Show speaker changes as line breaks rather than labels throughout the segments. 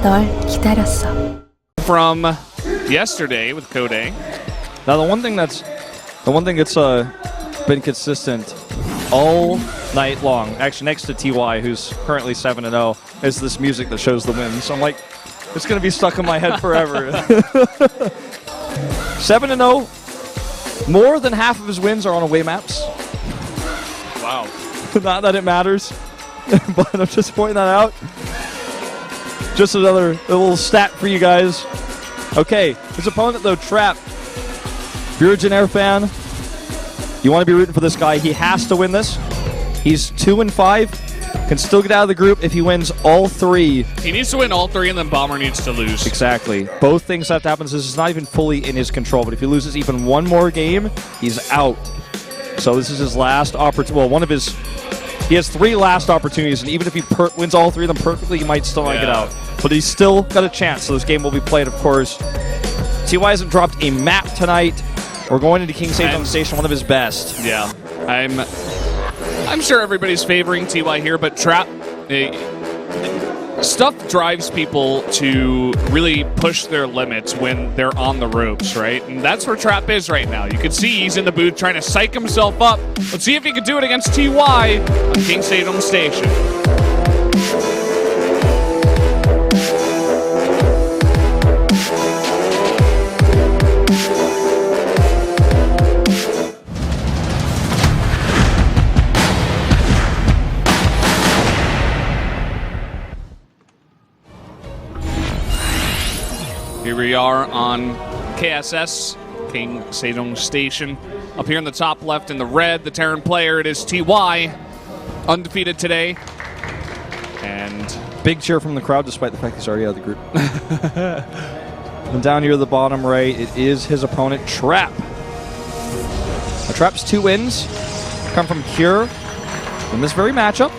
널 기다렸어.
From yesterday with Code.
Now the one thing that's been consistent all night long, actually next to TY, who's currently 7-0, is this music that shows the wins. So I'm like, it's gonna be stuck in my head forever. 7-0. More than half of his wins are on away maps.
Wow.
Not that it matters, but I'm just pointing that out. Just another little stat for you guys. Okay, his opponent though, Trap. If you're a Janair fan, you want to be rooting for this guy. He has to win this. He's 2-5. Can still get out of the group if he wins all 3.
He needs to win all 3, and then Bomber needs to lose.
Exactly. Both things have to happen. This is not even fully in his control, but if he loses even one more game, he's out. So this is his last opportunity. Well, he has 3 last opportunities, and even if he wins all 3 of them perfectly, he might still not get out. But he's still got a chance, so this game will be played, of course. TY hasn't dropped a map tonight. We're going into King Sejong Station, one of his best.
Yeah, I'm sure everybody's favoring TY here, but Trap, stuff drives people to really push their limits when they're on the ropes, right? And that's where Trap is right now. You can see he's in the booth trying to psych himself up. Let's see if he can do it against TY on King Sejong Station. Here we are on KSS, King Sejong Station. Up here in the top left in the red, the Terran player, it is TY, undefeated today. And
big cheer from the crowd, despite the fact he's already out of the group. And down here at the bottom right, it is his opponent, Trap. Now, Trap's 2 wins come from Cure in this very matchup,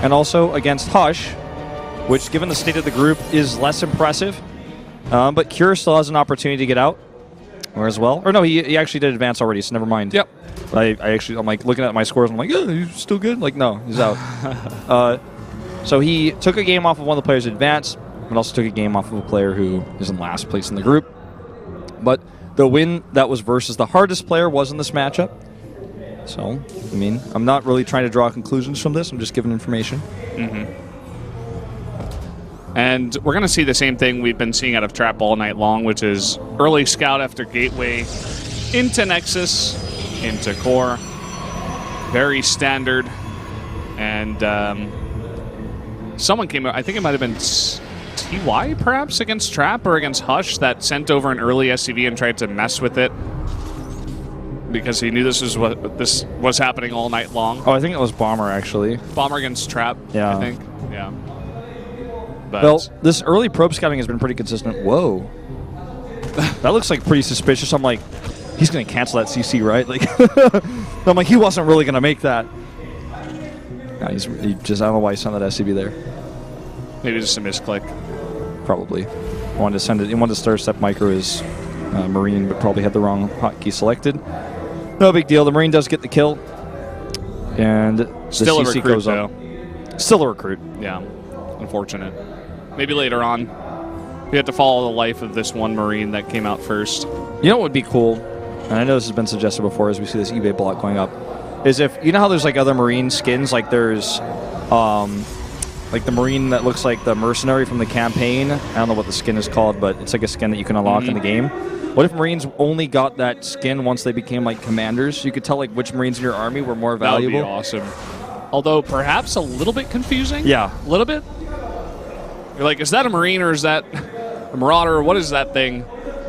and also against Hush, which, given the state of the group, is less impressive. But Cure still has an opportunity to get out, or as well. Or no, he actually did advance already, so never mind.
Yep.
I'm like looking at my scores, and I'm like, yeah, he's still good? Like, no, he's out. So he took a game off of one of the players advance, but also took a game off of a player who is in last place in the group. But the win that was versus the hardest player was in this matchup. So, I mean, I'm not really trying to draw conclusions from this. I'm just giving information.
Mm-hmm. And we're going to see the same thing we've been seeing out of Trap all night long, which is early scout after Gateway into Nexus, into Core. Very standard. And someone came out, I think it might have been TY perhaps against Trap or against Hush, that sent over an early SCV and tried to mess with it because he knew this was happening all night long.
Oh, I think it was Bomber, actually.
Bomber against Trap,
yeah.
I think. Yeah. But
well, this early probe scouting has been pretty consistent. Whoa. That looks like pretty suspicious. I'm like, he's going to cancel that CC, right? Like, I'm like, he wasn't really going to make that. No, he just, I don't know why he sent that SCV there.
Maybe just a misclick.
Probably. He wanted to send it. He wanted to start step micro as Marine, but probably had the wrong hotkey selected. No big deal. The Marine does get the kill. And the
Still
CC
a recruit,
goes up. Still a recruit.
Yeah. Unfortunate. Maybe later on, we have to follow the life of this one Marine that came out first.
You know what would be cool, and I know this has been suggested before as we see this eBay block going up, is if, you know how there's like other Marine skins, like there's like the Marine that looks like the mercenary from the campaign. I don't know what the skin is called, but it's like a skin that you can unlock in the game. What if Marines only got that skin once they became like commanders? You could tell like which Marines in your army were more valuable.
That would be awesome. Although perhaps a little bit confusing.
Yeah.
A little bit. You're like, is that a Marine or is that a Marauder? What is that thing?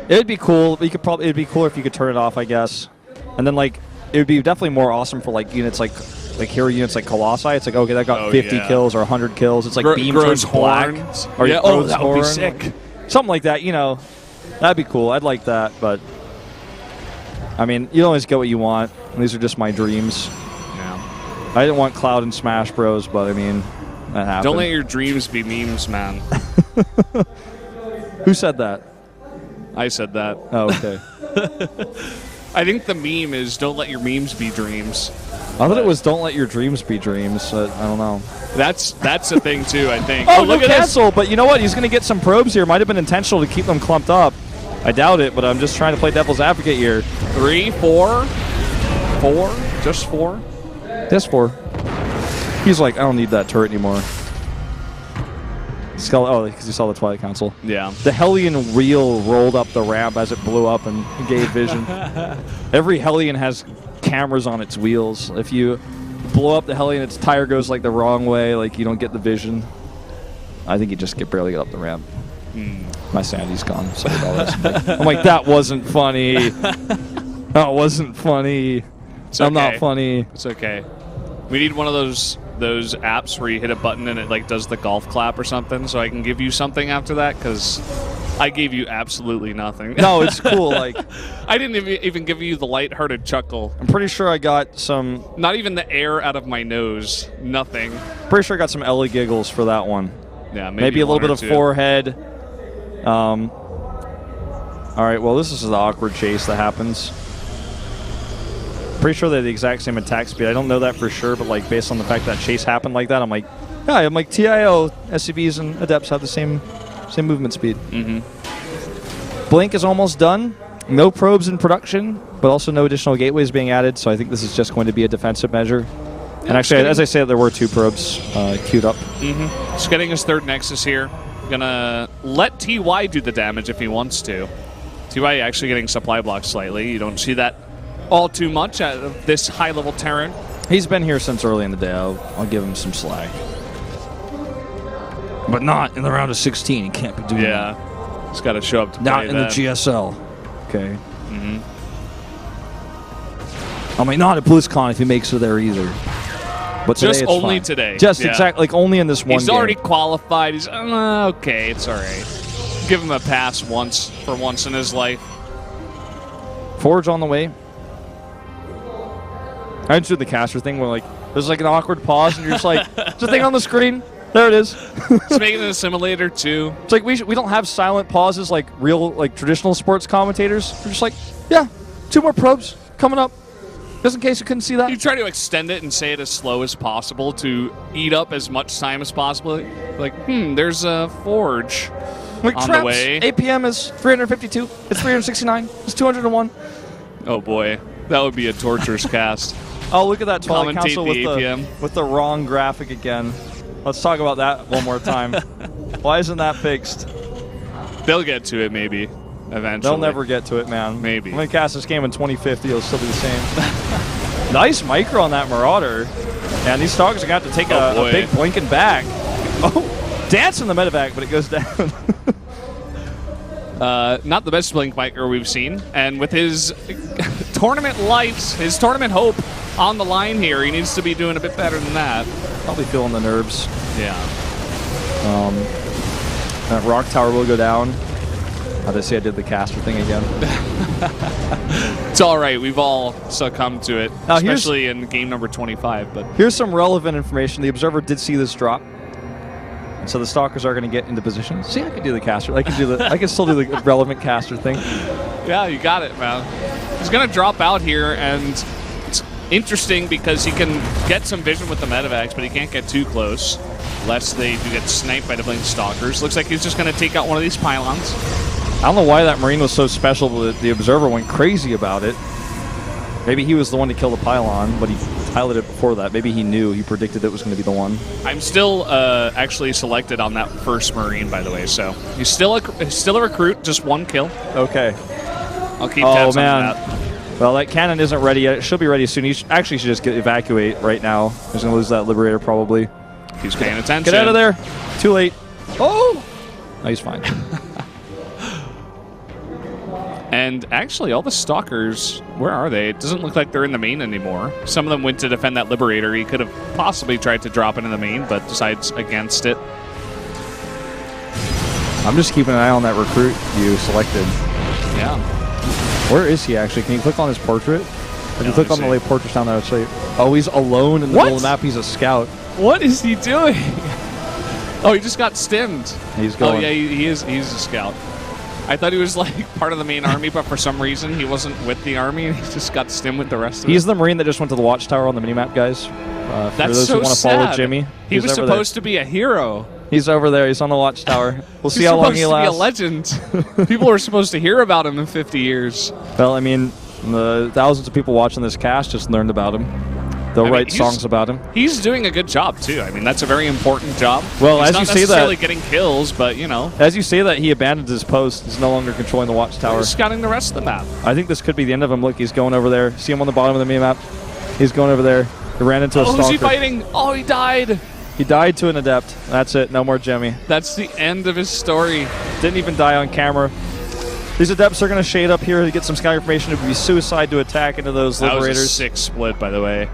It'd be cool. It'd be cooler if you could turn it off, I guess. And then like, it would be definitely more awesome for like units like hero units like Colossi. It's like, okay, that got 50 kills or 100 kills. It's like beam turns black.
Or yeah, oh, that would be sick.
Something like that, you know. That'd be cool. I'd like that, but I mean, you always get what you want. These are just my dreams.
Yeah.
I didn't want Cloud and Smash Bros, but I mean, that happened.
Don't let your dreams be memes, man.
Who said that?
I said that.
Oh, okay.
I think the meme is don't let your memes be dreams.
I thought it was don't let your dreams be dreams. I don't know.
That's the thing too, I think.
Oh,
look
no
at
cancel,
this.
but you know what? He's going to get some probes here. Might have been intentional to keep them clumped up. I doubt it, but I'm just trying to play devil's advocate here.
3, 4, 4, just 4.
Just 4. He's like, I don't need that turret anymore. Oh, because he saw the Twilight Council.
Yeah.
The Hellion wheel rolled up the ramp as it blew up and gave vision. Every Hellion has cameras on its wheels. If you blow up the Hellion, its tire goes like the wrong way, like you don't get the vision. I think you just barely get up the ramp. My sanity's gone. Sorry about that. I'm like, that wasn't funny. That wasn't funny. I'm not funny.
It's okay. We need one of those apps where you hit a button and it like does the golf clap or something, so I can give you something after that, because I gave you absolutely nothing.
No, it's cool. Like,
I didn't even give you the lighthearted chuckle.
I'm pretty sure I got some.
Not even the air out of my nose. Nothing.
Pretty sure I got some Ellie giggles for that one.
Yeah,
maybe a little bit of forehead. All right. Well, this is the awkward chase that happens. Pretty sure they're the exact same attack speed. I don't know that for sure, but like based on the fact that chase happened like that, I'm like, yeah, I'm like TIO, SCVs and Adepts have the same movement speed. Blink is almost done. No probes in production, but also no additional gateways being added, so I think this is just going to be a defensive measure. And actually, as I said, there were 2 probes queued up.
Just getting his 3rd Nexus here. Gonna let TY do the damage if he wants to. TY actually getting supply blocked slightly. You don't see that all too much out of this high-level Terran.
He's been here since early in the day. I'll give him some slack. But not in the round of 16. He can't be doing that.
Yeah. He's got to show up to play
Not in the GSL. Okay. I mean, not at BlizzCon if he makes it there either. But today
just
it's
only
fine.
today.
Just
yeah.
exactly, like only in this one
He's
game.
already qualified. He's okay. It's all right. Give him a pass for once in his life.
Forge on the way. I just do the caster thing where like there's like an awkward pause and you're just like, there's a thing on the screen. There it is.
It's making it a simulator too.
It's like we don't have silent pauses like real like traditional sports commentators. We're just like, yeah, 2 more probes coming up. Just in case you couldn't see that.
You try to extend it and say it as slow as possible to eat up as much time as possible. Like, there's a Forge
like
on
traps,
the way.
APM is 352. It's 369. It's 201.
Oh boy, that would be a torturous cast.
Oh, look at that Twilight
Commentate
Council
the
with
APM.
with the wrong graphic again. Let's talk about that one more time. Why isn't that fixed?
They'll get to it maybe, eventually.
They'll never get to it, man.
Maybe.
I'm going to cast this game in 2050. It'll still be the same. Nice micro on that Marauder. And these Stalkers are going to have to take a big blinking back. Oh, dance in the medevac, but it goes down.
Not the best blink micro we've seen. And with his tournament lights, his tournament hope on the line here, he needs to be doing a bit better than that.
Probably feeling the nerves.
Yeah.
That rock tower will go down. How'd I say I did the caster thing again?
It's all right. We've all succumbed to it,
now,
especially in game number 25. But
here's some relevant information. The Observer did see this drop. And so the Stalkers are going to get into position. See, I can do the caster. I can still do the relevant caster thing.
Yeah, you got it, man. He's going to drop out here, and it's interesting because he can get some vision with the medevacs, but he can't get too close, lest they do get sniped by the Blink Stalkers. Looks like he's just going to take out one of these pylons.
I don't know why that Marine was so special, but the Observer went crazy about it. Maybe he was the one to kill the pylon, but he piloted it before that. Maybe he knew. He predicted it was going to be the one.
I'm still actually selected on that first Marine, by the way, so he's still a recruit, just 1 kill.
Okay.
I'll keep tabs on
man.
that.
Well, that cannon isn't ready yet. It should be ready soon. He actually should just evacuate right now. He's going to lose that Liberator probably.
He's paying attention.
Get out of there. Too late. Oh! No, he's fine.
And actually, all the Stalkers, where are they? It doesn't look like they're in the main anymore. Some of them went to defend that Liberator. He could have possibly tried to drop into the main, but decides against it.
I'm just keeping an eye on that recruit you selected.
Yeah.
Where is he actually? Can you click on his portrait? If you click on the portrait down there, I'll show you. Oh, he's alone in the middle of the map. He's a scout.
What is he doing? Oh, he just got stimmed.
He's going.
Oh, yeah, he's a scout. I thought he was like part of the main army, but for some reason he wasn't with the army and he just got stimmed with the rest of it.
He's the Marine that just went to the Watchtower on the minimap, guys. For
That's
those
so
who want to
sad.
follow Jimmy.
He was supposed to be a hero.
He's over there. He's on the Watchtower. We'll see
He's
how long he
supposed to
lasts.
be a legend. People were supposed to hear about him in 50 years.
Well, I mean, the thousands of people watching this cast just learned about him. They'll write songs about him.
He's doing a good job, too. I mean, that's a very important job.
Well,
he's
as
not
you say that,
necessarily getting kills, but, you know.
As you say that, he abandoned his post. He's no longer controlling the Watchtower.
He's scouting the rest of the map.
I think this could be the end of him. Look, he's going over there. See him on the bottom of the minimap? He's going over there. He ran into a stalker.
Who's he fighting? Oh, he died.
He died to an adept. That's it. No more Jimmy.
That's the end of his story.
Didn't even die on camera. These adepts are going to shade up here to get some sky information. It would be suicide to attack into those liberators.
That was a sick split, by the way.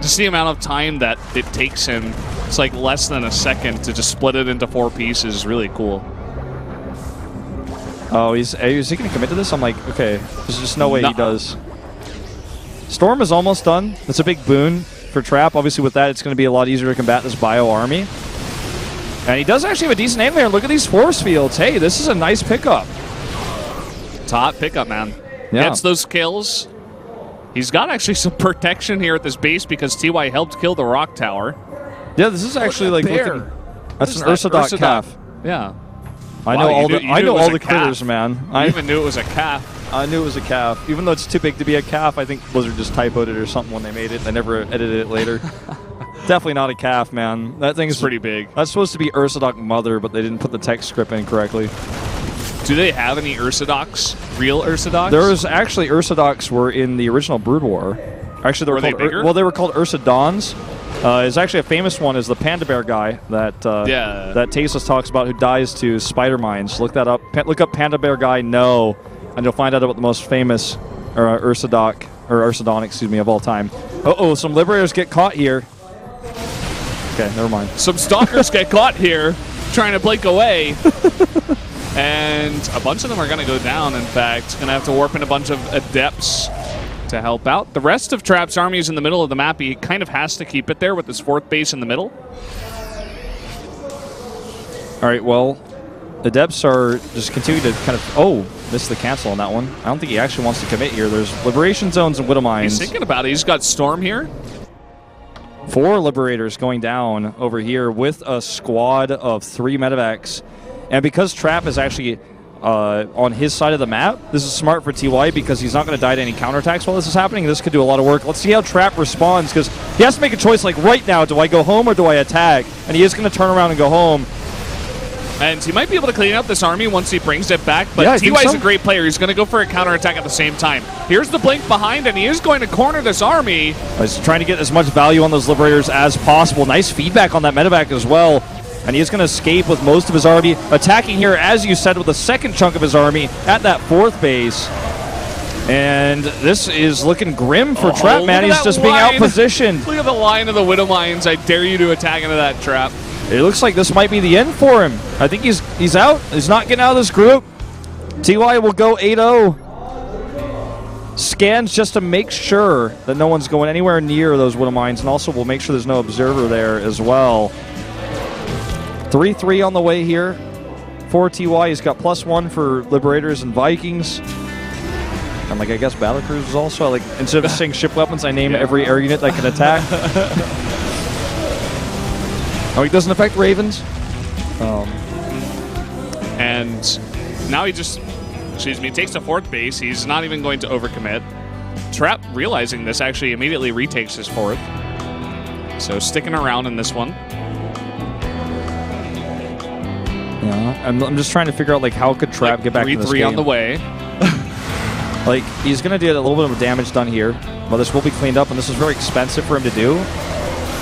Just the amount of time that it takes him, it's like less than a second to just split it into 4 pieces is really cool.
Oh, is he going to commit to this? I'm like, okay, there's just no way he does. Storm is almost done. That's a big boon for Trap. Obviously, with that, it's going to be a lot easier to combat this bio army. And he does actually have a decent aim there. Look at these force fields. Hey, this is a nice pickup.
Top pickup, man.
Yeah.
Gets those kills. He's got actually some protection here at this base because TY helped kill the rock tower.
Yeah, this is actually like looking, that's an Ursadoc calf.
Yeah.
I know all the critters, man.
I even knew it was a calf.
I knew it was a calf. Even though it's too big to be a calf, I think Blizzard just typoed it or something when they made it. They never edited it later. Definitely not a calf, man. That thing's
pretty big.
That's supposed to be Ursadoc Mother, but they didn't put the text script in correctly.
Do they have any Ursadocs? Real Ursadocs?
There was actually Ursadocs were in the original Brood War. Actually,
were
called
they bigger?
Well, they were called Ursadons. Is actually a famous one is the Panda Bear guy that that Tasteless talks about who dies to spider mines. Look that up. Look up Panda Bear guy no, and you'll find out about the most famous Ursadoc or Ursadon, excuse me, of all time. Some liberators get caught here. Okay, never mind.
Some stalkers get caught here trying to blink away. And a bunch of them are going to go down, in fact. Going to have to warp in a bunch of adepts to help out. The rest of Trap's army is in the middle of the map. He kind of has to keep it there with his 4th base in the middle.
All right, well, adepts are just continuing to kind of... missed the cancel on that one. I don't think he actually wants to commit here. There's liberation zones and widow mines.
He's thinking about it. He's got Storm here.
4 liberators going down over here with a squad of 3 medevacs. And because Trap is actually on his side of the map, this is smart for TY because he's not going to die to any counterattacks while this is happening. This could do a lot of work. Let's see how Trap responds because he has to make a choice like right now. Do I go home or do I attack? And he is going to turn around and go home.
And he might be able to clean up this army once he brings it back, but
yeah,
TY is a great player. He's going to go for a counterattack at the same time. Here's the blink behind, and he is going to corner this army.
He's trying to get as much value on those liberators as possible. Nice feedback on that medevac as well. And he's going to escape with most of his army. Attacking here, as you said, with the second chunk of his army at that 4th base. And this is looking grim for Trap, man. He's just being out-positioned.
Look at the line of the Widow Mines. I dare you to attack into that Trap.
It looks like this might be the end for him. I think he's out. He's not getting out of this group. TY will go 8-0. Scans just to make sure that no one's going anywhere near those Widow Mines, and also we'll make sure there's no observer there as well. 3-3 on the way here for TY. He's got +1 for Liberators and Vikings. And I guess Battle Cruisers also. Instead of saying ship weapons, I name every air unit that can attack. It doesn't affect Ravens.
And now he just, takes the 4th base. He's not even going to overcommit. Trap, realizing this, actually immediately retakes his 4th. So sticking around in this one.
Yeah, I'm just trying to figure out how could Trap get back in this game.
3-3 on the way.
He's going to get a little bit of damage done here, but this will be cleaned up, and this is very expensive for him to do.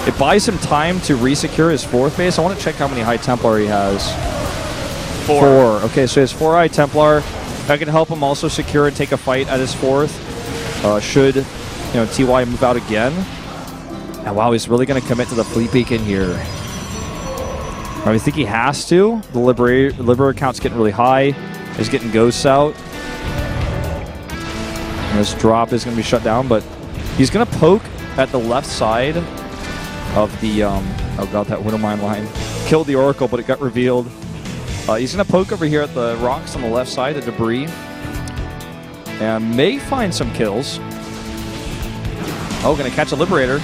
It buys him time to resecure his 4th base. I want to check how many High Templar he has. 4. Okay, so he has 4 High Templar. That can help him also secure and take a fight at his 4th. Should TY move out again. And wow, he's really going to commit to the Fleet Beacon here. I think he has to. The Liberator count's getting really high. He's getting ghosts out. And this drop is going to be shut down, but he's going to poke at the left side of the, that Widow Mine line. Killed the Oracle, but it got revealed. He's going to poke over here at the rocks on the left side, the debris. And may find some kills. Oh, going to catch a Liberator.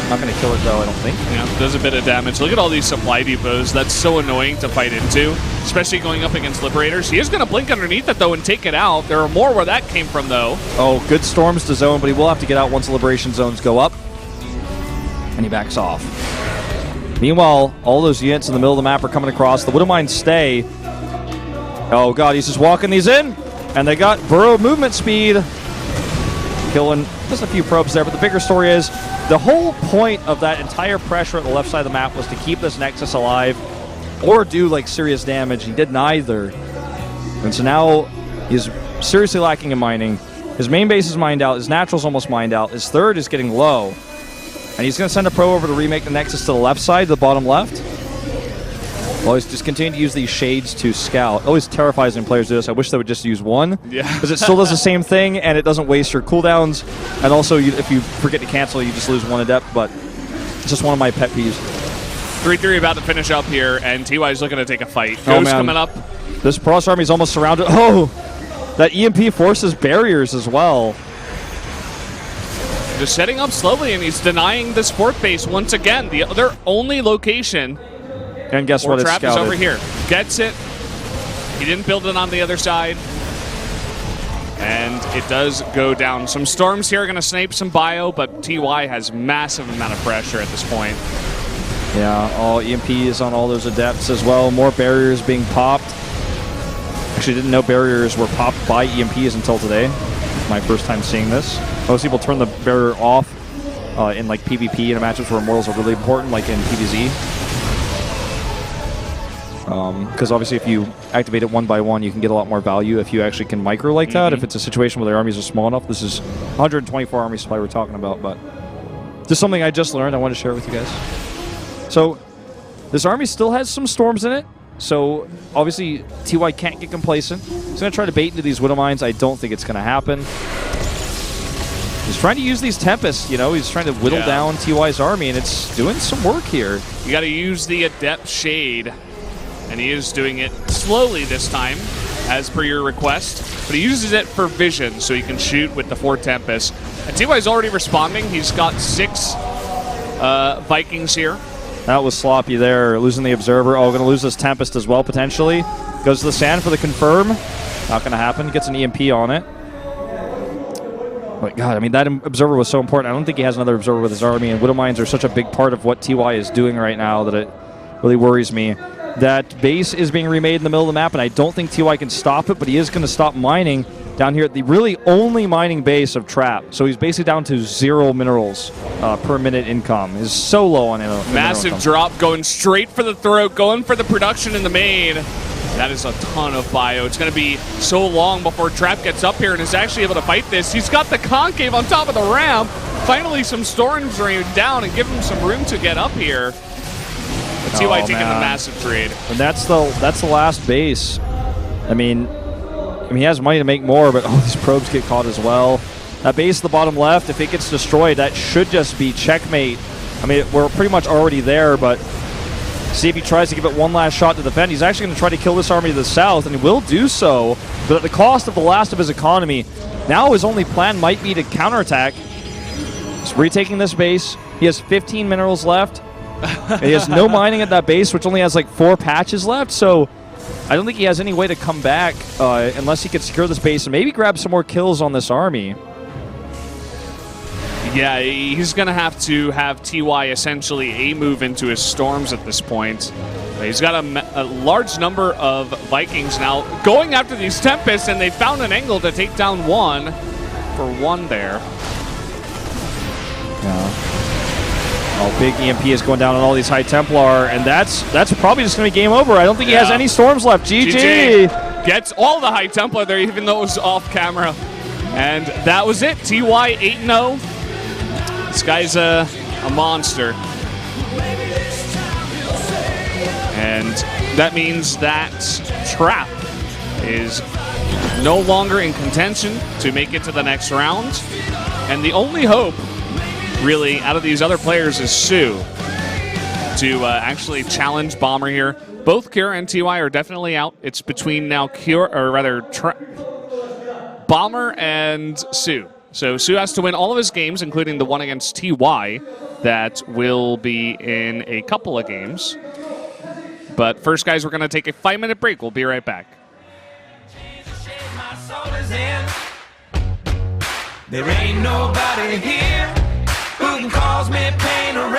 Not going to kill it, though, I don't think.
Yeah, does a bit of damage. Look at all these supply depots. That's so annoying to fight into, especially going up against Liberators. He is going to blink underneath it, though, and take it out. There are more where that came from, though.
Oh, good storms to zone, but he will have to get out once the Liberation zones go up. And he backs off. Meanwhile, all those units in the middle of the map are coming across. The Widowmines stay. Oh, God, he's just walking these in. And they got burrow movement speed. Killing just a few probes there, but the bigger story is the whole point of that entire pressure at the left side of the map was to keep this Nexus alive or do like serious damage. He did neither. And so now he's seriously lacking in mining. His main base is mined out. His natural's almost mined out. His third is getting low. And he's going to send a pro over to remake the Nexus to the left side, the bottom left. Well, he's just continuing to use these shades to scout. It always terrifies when players do this. I wish they would just use one.
Yeah.
Because it still does the same thing, and it doesn't waste your cooldowns. And also, if you forget to cancel, you just lose one adept. But it's just one of my pet peeves.
3-3 about to finish up here, and TY is looking to take a fight. Ghost coming up.
This Protoss army is almost surrounded. Oh! That EMP forces barriers as well.
Just setting up slowly, and he's denying this fourth base once again. Their only location.
And guess what? It's
Trap is
scouted.
over here. Gets it. He didn't build it on the other side. And it does go down. Some storms here are going to snipe some bio, but TY has massive amount of pressure at this point.
Yeah, all EMP is on all those adepts as well. More barriers being popped. Actually, didn't know barriers were popped by EMPs until today. My first time seeing this. Most people turn the barrier off in like PvP in matches where immortals are really important, like in PvZ. Because obviously if you activate it one by one, you can get a lot more value if you actually can micro like that. If it's a situation where their armies are small enough. This is 124 army supply we're talking about, but just something I just learned. I wanted to share with you guys. So this army still has some storms in it. So obviously TY can't get complacent. He's going to try to bait into these Widowmines. I don't think it's going to happen. He's trying to use these Tempests, you know. He's trying to whittle down TY's army, and it's doing some work here.
You got to use the Adept Shade. And he is doing it slowly this time, as per your request. But he uses it for vision, so he can shoot with the 4 Tempests. And TY's already responding. He's got 6 Vikings here.
That was sloppy there, losing the Observer. Oh, going to lose this Tempest as well, potentially. Goes to the Sand for the confirm. Not going to happen. Gets an EMP on it. But God, I mean, that Observer was so important. I don't think he has another Observer with his army, and Widowmines are such a big part of what TY is doing right now that it really worries me. That base is being remade in the middle of the map, and I don't think TY can stop it, but he is going to stop mining down here at the really only mining base of Trap. So he's basically down to 0 minerals per minute income. He's so low on
massive drop, going straight for the throat, going for the production in the main. That is a ton of bio. It's going to be so long before Trap gets up here and is actually able to fight this. He's got the concave on top of the ramp. Finally, some storms rain down and give him some room to get up here. But TY taking the massive trade.
And that's the last base. I mean, he has money to make more, but these probes get caught as well. That base at the bottom left, if it gets destroyed, that should just be checkmate. I mean, we're pretty much already there, but see if he tries to give it one last shot to defend. He's actually going to try to kill this army to the south, and he will do so, but at the cost of the last of his economy. Now his only plan might be to counterattack. He's retaking this base. He has 15 minerals left. He has no mining at that base, which only has like 4 patches left, so I don't think he has any way to come back unless he could secure this base and maybe grab some more kills on this army.
Yeah, he's going to have TY essentially A-move into his storms at this point. He's got a large number of Vikings now going after these Tempests, and they found an angle to take down one for 1 there.
Yeah. Oh, big EMP is going down on all these High Templar, and that's probably just going to be game over. I don't think he has any storms left. GG!
Gets all the High Templar there, even though it was off camera. And that was it. TY 8-0. This guy's a monster. And that means that Trap is no longer in contention to make it to the next round. And the only hope really out of these other players is Sue. to actually challenge Bomber here. Both Cure and TY are definitely out. It's between now Cure, or rather, Bomber and Sue. So Sue has to win all of his games, including the one against TY that will be in a couple of games. But first, guys, we're going to take a 5-minute break. We'll be right back.
There ain't nobody here who can cause me pain or